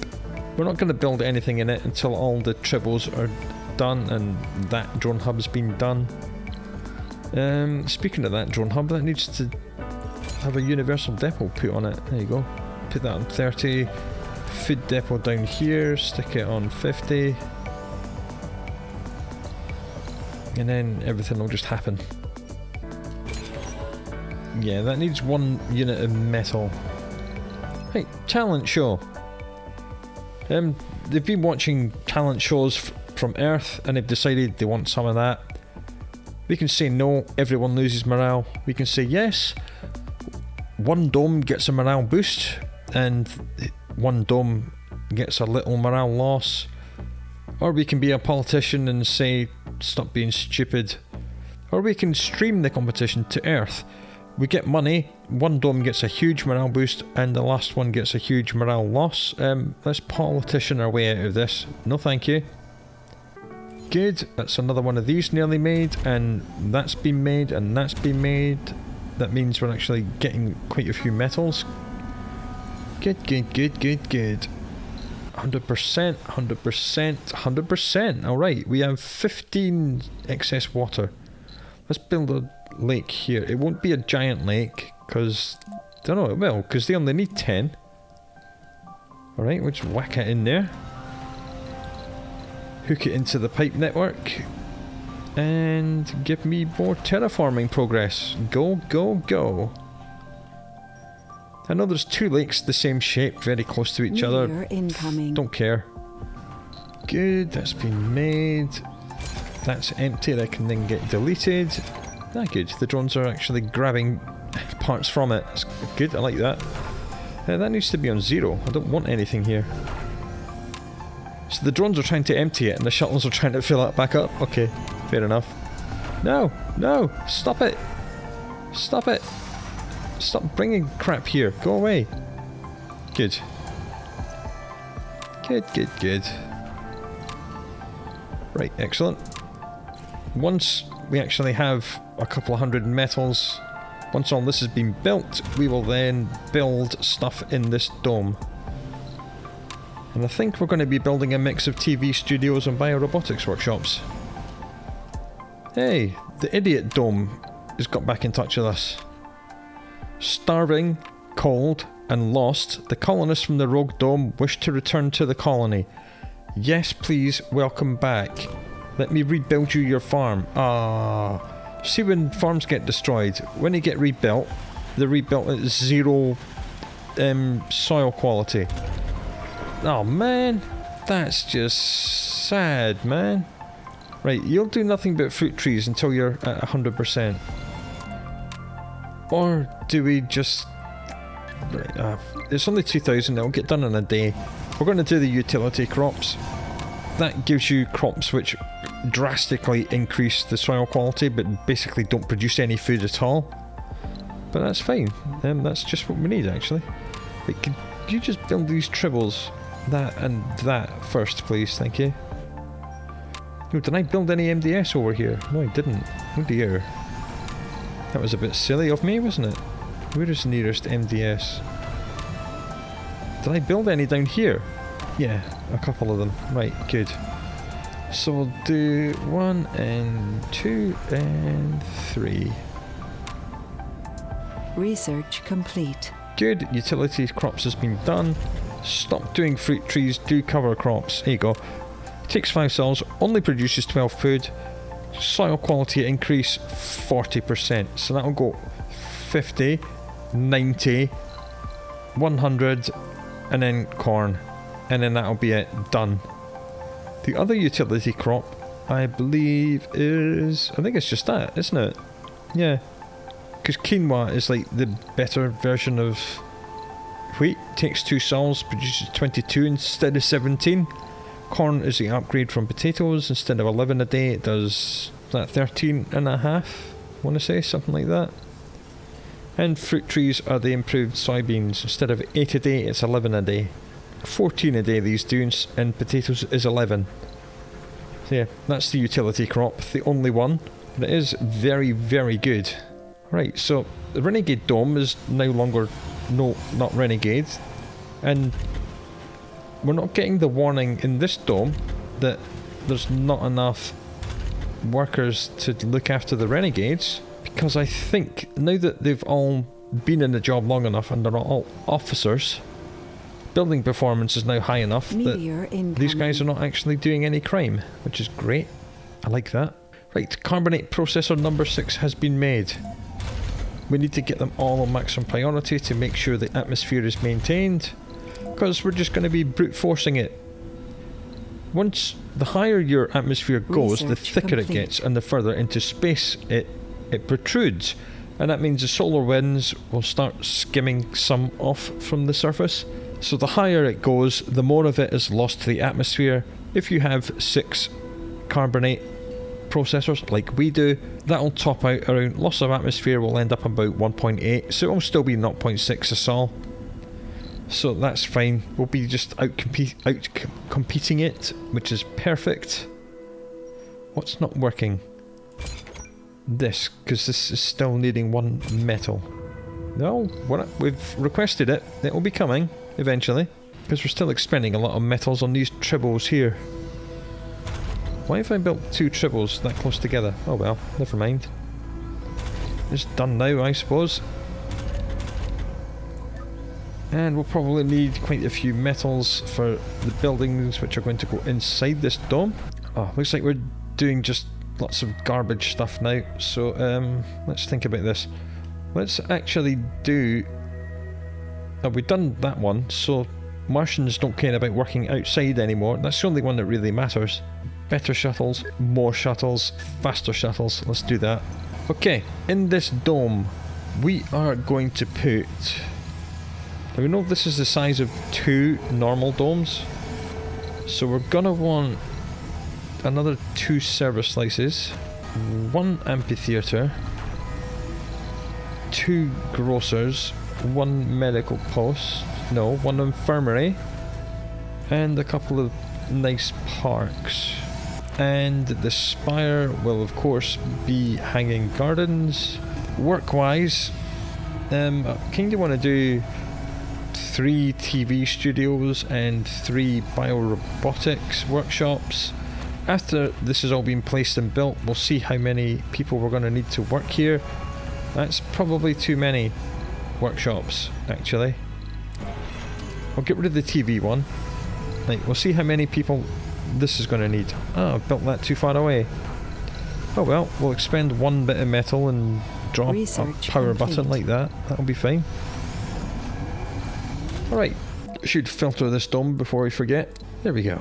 We're not going to build anything in it until all the tribbles are done and that drone hub's been done. Speaking of that drone hub, that needs to have a universal depot put on it. There you go. Put that on 30. Food depot down here. Stick it on 50. And then everything will just happen. Yeah, that needs 1 unit of metal. Right, talent show. They've been watching talent shows from Earth and they've decided they want some of that. We can say no, everyone loses morale. We can say yes, 1 dome gets a morale boost and 1 dome gets a little morale loss. Or we can be a politician and say stop being stupid. Or we can stream the competition to Earth. We get money, 1 dome gets a huge morale boost and the last one gets a huge morale loss. Let's politician our way out of this. No thank you. Good, that's another one of these nearly made, and that's been made, and that's been made. That means we're actually getting quite a few metals. Good, good, good, good, good. 100%, 100%, 100%. Alright, we have 15 excess water. Let's build a lake here. It won't be a giant lake, because... don't know, it will, because they only need 10. Alright, we'll just whack it in there. Hook it into the pipe network. And give me more terraforming progress. Go, go, go. I know there's 2 lakes the same shape, very close to each other. Incoming. Don't care. Good, that's been made. That's empty, that can then get deleted. Ah, good. The drones are actually grabbing parts from it. That's good, I like that. That needs to be on 0. I don't want anything here. So the drones are trying to empty it and the shuttles are trying to fill it back up? Okay, fair enough. No, no, stop it. Stop it. Stop bringing crap here. Go away. Good. Good, good, good. Right, excellent. Once we actually have a couple of 100 metals, once all this has been built, we will then build stuff in this dome. And I think we're going to be building a mix of TV studios and biorobotics workshops. Hey, the idiot dome has got back in touch with us. Starving, cold, and lost, the colonists from the rogue dome wish to return to the colony. Yes, please, welcome back. Let me rebuild you your farm. Ah, see when farms get destroyed, when they get rebuilt, they're rebuilt at 0 soil quality. Oh man, that's just sad, man. Right, you'll do nothing but fruit trees until you're at 100%. Or do we just... it's only 2,000, it'll get done in a day. We're going to do the utility crops. That gives you crops which drastically increase the soil quality but basically don't produce any food at all. But that's fine, that's just what we need actually. But could you just build these tribbles? That and that first, please, thank you. Oh, did I build any MDS over here? No, I didn't. Oh dear. That was a bit silly of me, wasn't it? Where is the nearest MDS? Did I build any down here? Yeah, a couple of them. Right, good. So we'll do 1 and 2 and 3. Research complete. Good, utility crops has been done. Stop doing fruit trees, do cover crops. There you go. Takes 5 cells, only produces 12 food. Soil quality increase 40%. So that'll go 50, 90, 100, and then corn. And then that'll be it, done. The other utility crop, I believe, is... I think it's just that, isn't it? Yeah. Because quinoa is like the better version of wheat. Takes 2 cells, produces 22 instead of 17. Corn is the upgrade from potatoes. Instead of 11 a day, it does that 13 and a half, I want to say, something like that. And fruit trees are the improved soybeans. Instead of 8 a day, it's 11 a day. 14 a day these do, and potatoes is 11. So yeah, that's the utility crop, the only one. But it is very, very good. Right, so the Renegade Dome is no longer, not Renegade. And we're not getting the warning in this dome that there's not enough workers to look after the Renegades. Because I think now that they've all been in the job long enough and they're all officers, building performance is now high enough that these guys are not actually doing any crime, which is great. I like that. Right, carbonate processor number 6 has been made. We need to get them all on maximum priority to make sure the atmosphere is maintained, because we're just going to be brute forcing it. Once the higher your atmosphere goes, the thicker it gets, and the further into space it protrudes, and that means the solar winds will start skimming some off from the surface. So the higher it goes, the more of it is lost to the atmosphere. If you have 6 carbonate processors like we do, that'll top out around, loss of atmosphere will end up about 1.8, so it'll still be 0.6 a sol. So that's fine. We'll be just out competing it, which is perfect. What's not working? This, because this is still needing 1 metal. No, we've requested it. It will be coming eventually, because we're still expending a lot of metals on these tribbles here. Why have I built 2 tribbles that close together? Oh well, never mind. It's done now, I suppose. And we'll probably need quite a few metals for the buildings which are going to go inside this dome. Oh, looks like we're doing just lots of garbage stuff now. So let's think about this. Let's actually do... Oh, we've done that one, so Martians don't care about working outside anymore. That's the only one that really matters. Better shuttles, more shuttles, faster shuttles. Let's do that. Okay, in this dome, we are going to put... Now we know this is the size of 2 normal domes, so we're gonna want another 2 server slices, 1 amphitheatre, 2 grocers, 1 medical post, 1 infirmary, and a couple of nice parks. And the spire will of course be hanging gardens. Work-wise, I kinda want to do 3 TV studios and 3 biorobotics workshops. After this has all been placed and built, we'll see how many people we're going to need to work here. That's probably too many workshops, actually. I'll get rid of the TV one. Like, we'll see how many people this is going to need. Oh, I've built that too far away. Oh well, we'll expend 1 bit of metal and drop a power button like that. That'll be fine. Alright, should filter this dome before we forget. There we go.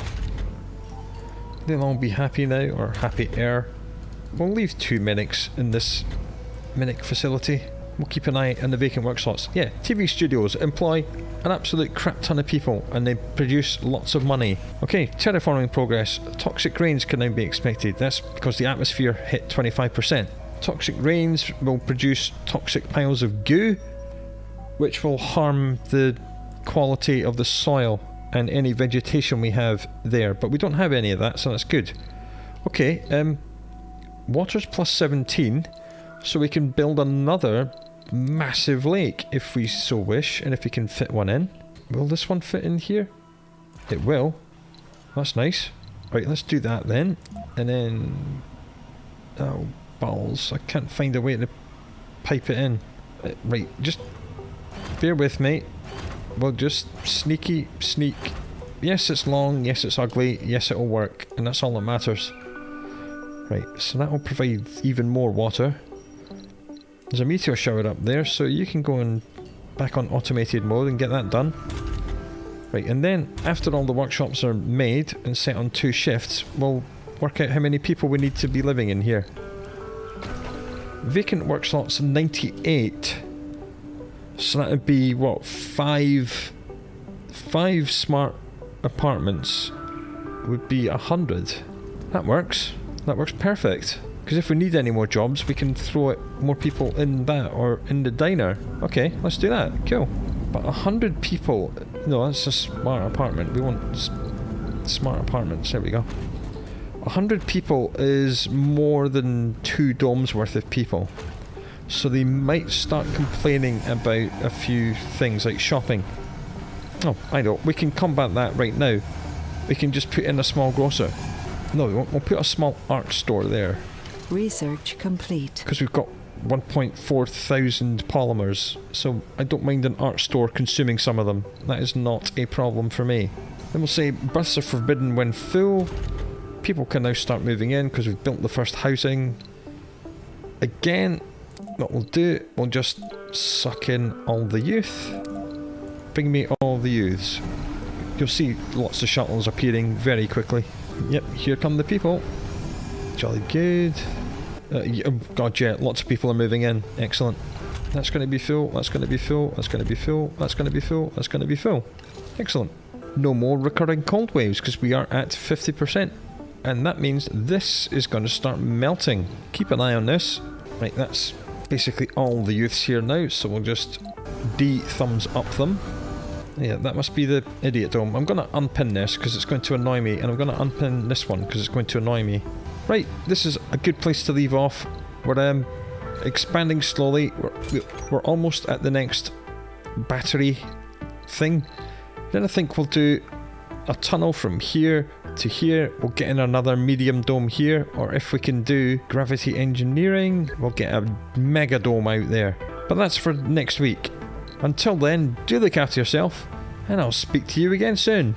They'll all be happy now, or happier. We'll leave 2 mimics in this mimic facility. We'll keep an eye on the vacant work slots. Yeah, TV studios employ an absolute crap ton of people and they produce lots of money. Okay, terraforming progress. Toxic rains can now be expected. That's because the atmosphere hit 25%. Toxic rains will produce toxic piles of goo, which will harm the quality of the soil and any vegetation we have there, but we don't have any of that, so that's good. Okay, water's plus 17, so we can build another massive lake if we so wish, and if we can fit one in. Will this one fit in here? It will. That's nice. Right, let's do that then. And then... oh, balls. I can't find a way to pipe it in. Right, just bear with me. We'll just sneak. Yes, it's long, yes, it's ugly, yes, it'll work, and that's all that matters. Right, so that will provide even more water. There's a meteor shower up there, so you can go back on automated mode and get that done. Right, and then after all the workshops are made and set on 2 shifts, we'll work out how many people we need to be living in here. Vacant work slots 98. So that would be what, 5 smart apartments would be 100. That works. That works perfect. Because if we need any more jobs, we can throw it more people in that or in the diner. Okay, let's do that. Cool. But 100 people. No, that's a smart apartment. We want smart apartments. There we go. 100 people is more than 2 domes worth of people. So they might start complaining about a few things like shopping. Oh, I know. We can combat that right now. We can just put in a small grocer. No, we won't. We'll put a small art store there. Research complete. Because we've got 1.4 thousand polymers. So I don't mind an art store consuming some of them. That is not a problem for me. Then we'll say births are forbidden when full. People can now start moving in because we've built the first housing. Again, what we'll do, we'll just suck in all the youth. Bring me all the youths. You'll see lots of shuttles appearing very quickly. Yep, here come the people. Jolly good. Oh god, yeah, lots of people are moving in. Excellent. That's going to be full, that's going to be full, that's going to be full, that's going to be full, that's going to be full. Excellent. No more recurring cold waves because we are at 50%. And that means this is going to start melting. Keep an eye on this. Right, that's basically all the youths here now, so we'll just thumbs up them. Yeah, that must be the idiot dome. I'm going to unpin this because it's going to annoy me, and I'm going to unpin this one because it's going to annoy me. Right, this is a good place to leave off. We're expanding slowly. We're almost at the next battery thing. Then I think we'll do a tunnel from here to here. We'll get in another medium dome here, or if we can do gravity engineering, we'll get a mega dome out there. But that's for next week. Until then, do look after yourself, and I'll speak to you again soon.